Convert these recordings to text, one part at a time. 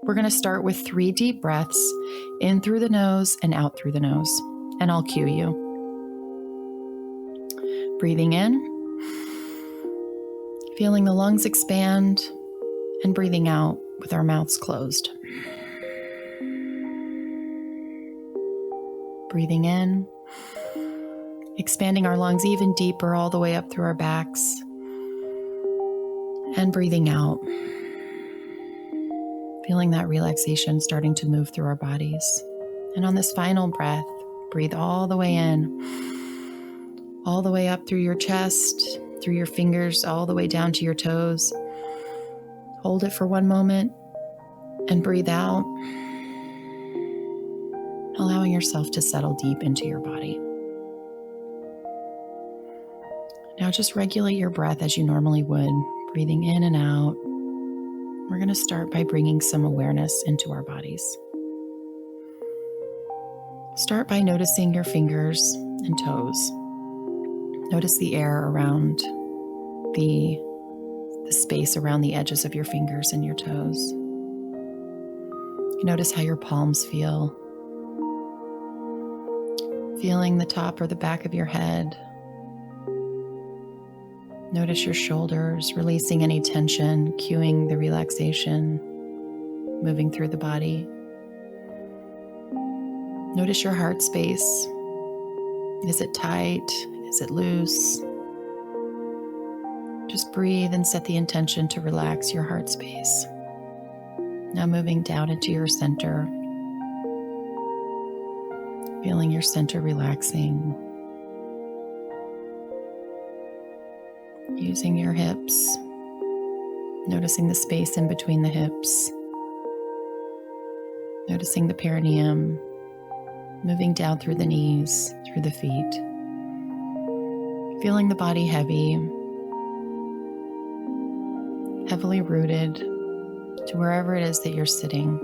We're going to start with 3 deep breaths, in through the nose and out through the nose. And I'll cue you. Breathing in, feeling the lungs expand, and breathing out with our mouths closed. Breathing in, expanding our lungs even deeper all the way up through our backs. And breathing out, feeling that relaxation starting to move through our bodies. And on this final breath, breathe all the way in, all the way up through your chest, through your fingers, all the way down to your toes. Hold it for 1 moment and breathe out, allowing yourself to settle deep into your body. Now just regulate your breath as you normally would, breathing in and out. We're going to start by bringing some awareness into our bodies. Start by noticing your fingers and toes. Notice the air around the space around the edges of your fingers and your toes. Notice how your palms feel. Feeling the top or the back of your head. Notice your shoulders, releasing any tension, cueing the relaxation, moving through the body. Notice your heart space. Is it tight? Is it loose? Just breathe and set the intention to relax your heart space. Now moving down into your center, feeling your center relaxing. Using your hips, noticing the space in between the hips, noticing the perineum, moving down through the knees, through the feet, feeling the body heavily rooted to wherever it is that you're sitting,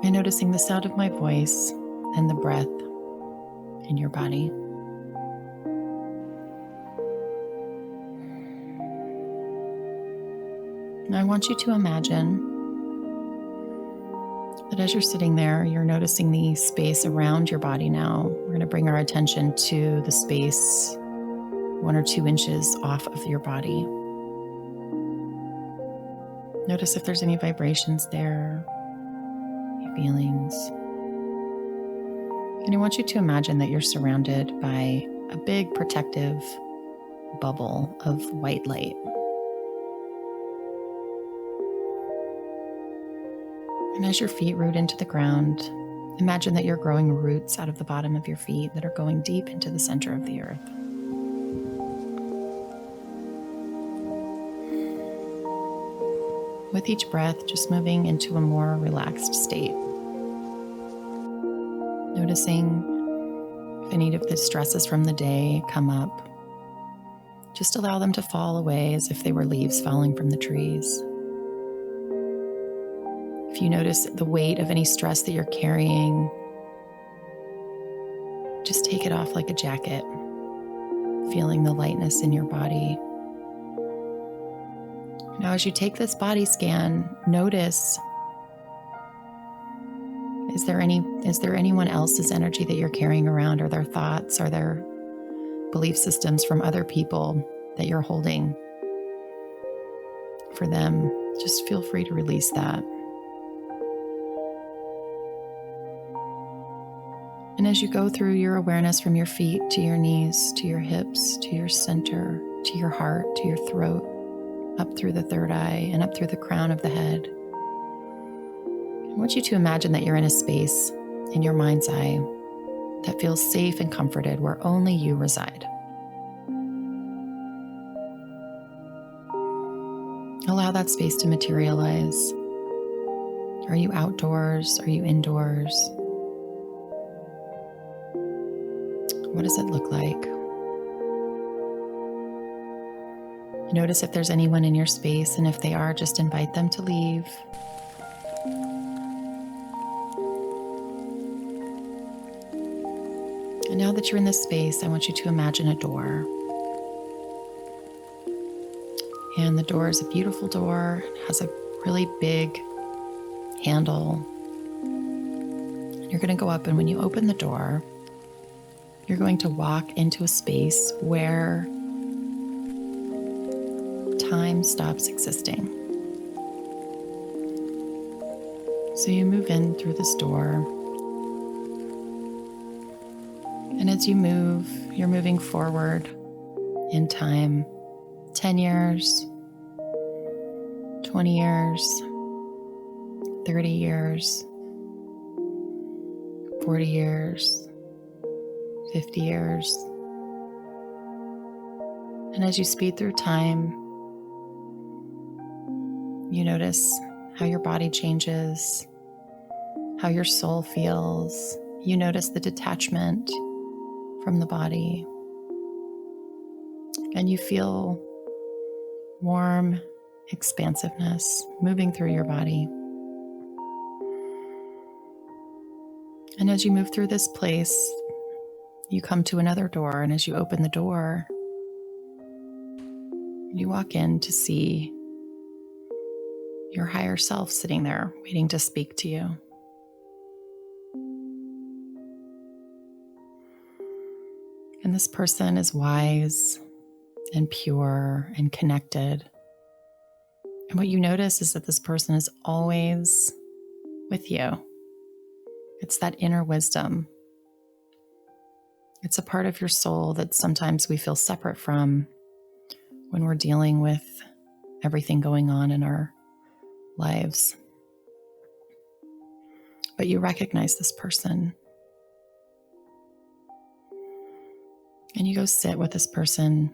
and noticing the sound of my voice and the breath in your body. Now I want you to imagine that as you're sitting there, you're noticing the space around your body now. We're going to bring our attention to the space 1 or 2 inches off of your body. Notice if there's any vibrations there, any feelings. And I want you to imagine that you're surrounded by a big protective bubble of white light. And as your feet root into the ground, imagine that you're growing roots out of the bottom of your feet that are going deep into the center of the earth. With each breath, just moving into a more relaxed state. Noticing if any of the stresses from the day come up. Just allow them to fall away as if they were leaves falling from the trees. If you notice the weight of any stress that you're carrying, just take it off like a jacket, feeling the lightness in your body. Now, as you take this body scan, notice, is there anyone else's energy that you're carrying around? Are there thoughts? Are there belief systems from other people that you're holding for them? Just feel free to release that. And as you go through your awareness from your feet to your knees, to your hips, to your center, to your heart, to your throat, up through the third eye and up through the crown of the head, I want you to imagine that you're in a space in your mind's eye that feels safe and comforted, where only you reside. Allow that space to materialize. Are you outdoors? Are you indoors? What does it look like? Notice if there's anyone in your space, and if they are, just invite them to leave. And now that you're in this space, I want you to imagine a door. And the door is a beautiful door. It has a really big handle. You're going to go up, and when you open the door, you're going to walk into a space where time stops existing. So you move in through this door, and as you move, you're moving forward in time, 10 years, 20 years, 30 years, 40 years, 50 years. And as you speed through time, you notice how your body changes, how your soul feels. You notice the detachment from the body, and you feel warm expansiveness moving through your body. And as you move through this place, you come to another door, and as you open the door, you walk in to see your higher self sitting there waiting to speak to you. And this person is wise and pure and connected. And what you notice is that this person is always with you. It's that inner wisdom. It's a part of your soul that sometimes we feel separate from when we're dealing with everything going on in our lives. But you recognize this person. And you go sit with this person.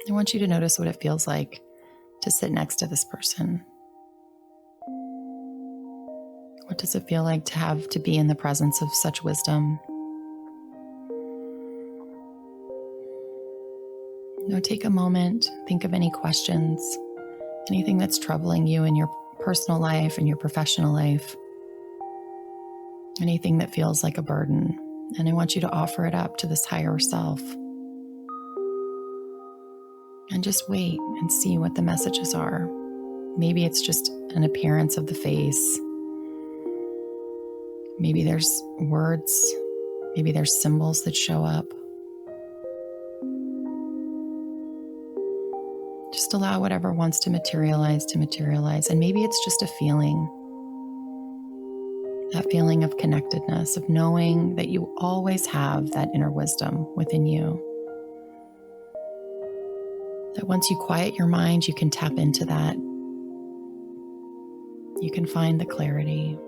I want you to notice what it feels like to sit next to this person. What does it feel like to have to be in the presence of such wisdom? Take a moment, think of any questions, anything that's troubling you in your personal life and your professional life, anything that feels like a burden. And I want you to offer it up to this higher self. And just wait and see what the messages are. Maybe it's just an appearance of the face. Maybe there's words. Maybe there's symbols that show up. Just allow whatever wants to materialize. And maybe it's just a feeling. That feeling of connectedness, of knowing that you always have that inner wisdom within you. That once you quiet your mind, you can tap into that. You can find the clarity.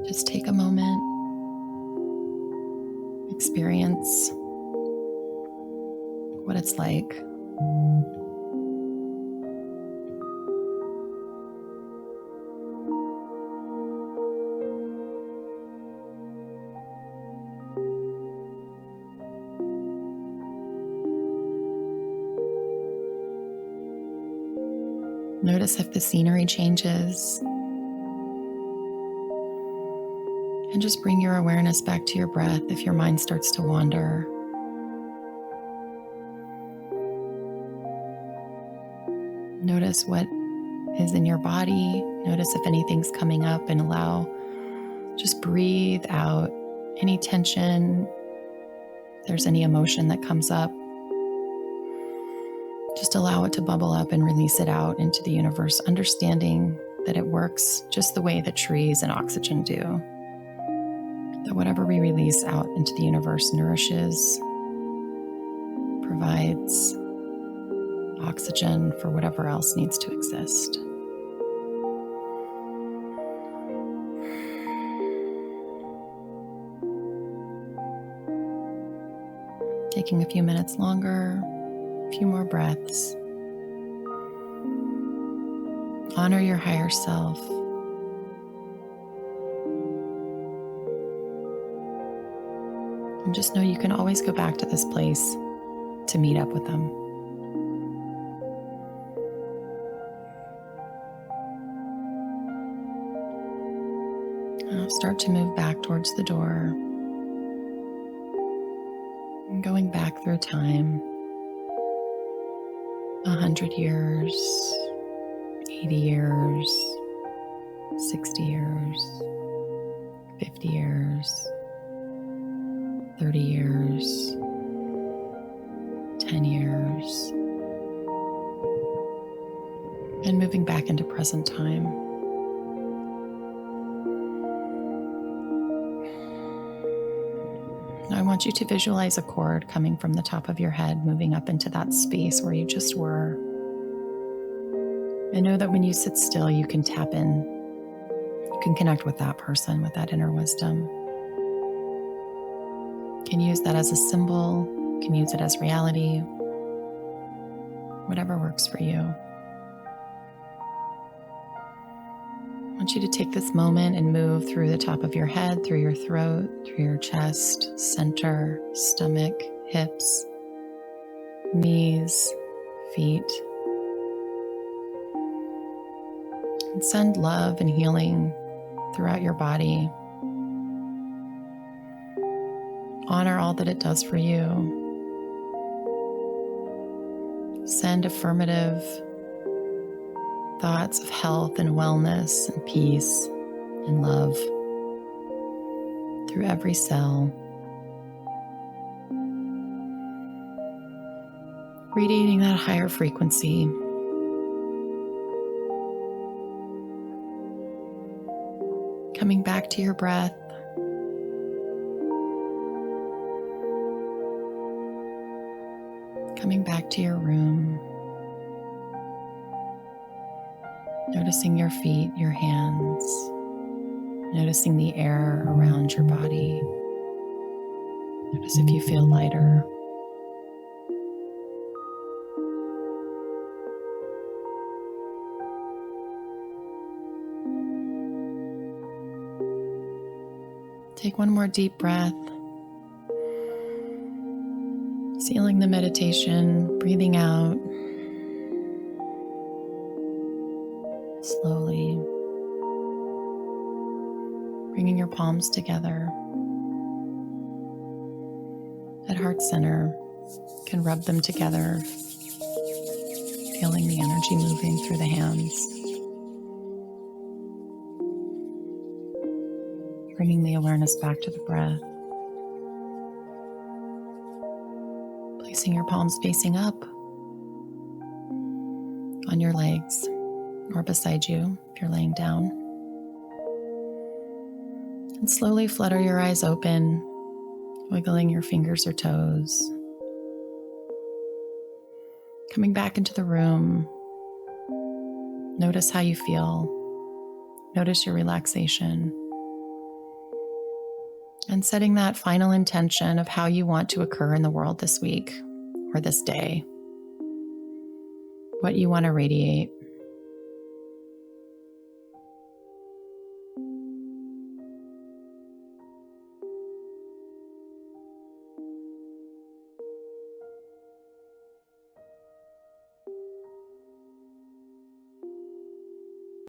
Just take a moment, experience what it's like. Notice if the scenery changes. And just bring your awareness back to your breath if your mind starts to wander. Notice what is in your body. Notice if anything's coming up, and just breathe out any tension. If there's any emotion that comes up, just allow it to bubble up and release it out into the universe, understanding that it works just the way that trees and oxygen do. That whatever we release out into the universe nourishes, provides oxygen for whatever else needs to exist. Taking a few minutes longer, a few more breaths. Honor your higher self. And just know you can always go back to this place to meet up with them. Now start to move back towards the door. And going back through time. 100 years, 80 years, 60 years, 50 years, 30 years, 10 years, and moving back into present time. Now I want you to visualize a cord coming from the top of your head, moving up into that space where you just were. And know that when you sit still, you can tap in. You can connect with that person, with that inner wisdom. You can use that as a symbol. You can use it as reality. Whatever works for you. I want you to take this moment and move through the top of your head, through your throat, through your chest, center, stomach, hips, knees, feet. And send love and healing throughout your body. Honor all that it does for you. Send affirmative thoughts of health and wellness and peace and love through every cell. Radiating that higher frequency. Coming back to your breath. Coming back to your room. Noticing your feet, your hands. Noticing the air around your body. Notice if you feel lighter. Take one more deep breath, sealing the meditation, breathing out slowly, bringing your palms together. At heart center, you can rub them together, feeling the energy moving through the hands. Bringing the awareness back to the breath. Placing your palms facing up on your legs or beside you if you're laying down. And slowly flutter your eyes open, wiggling your fingers or toes. Coming back into the room. Notice how you feel. Notice your relaxation. And setting that final intention of how you want to occur in the world this week or this day. What you want to radiate.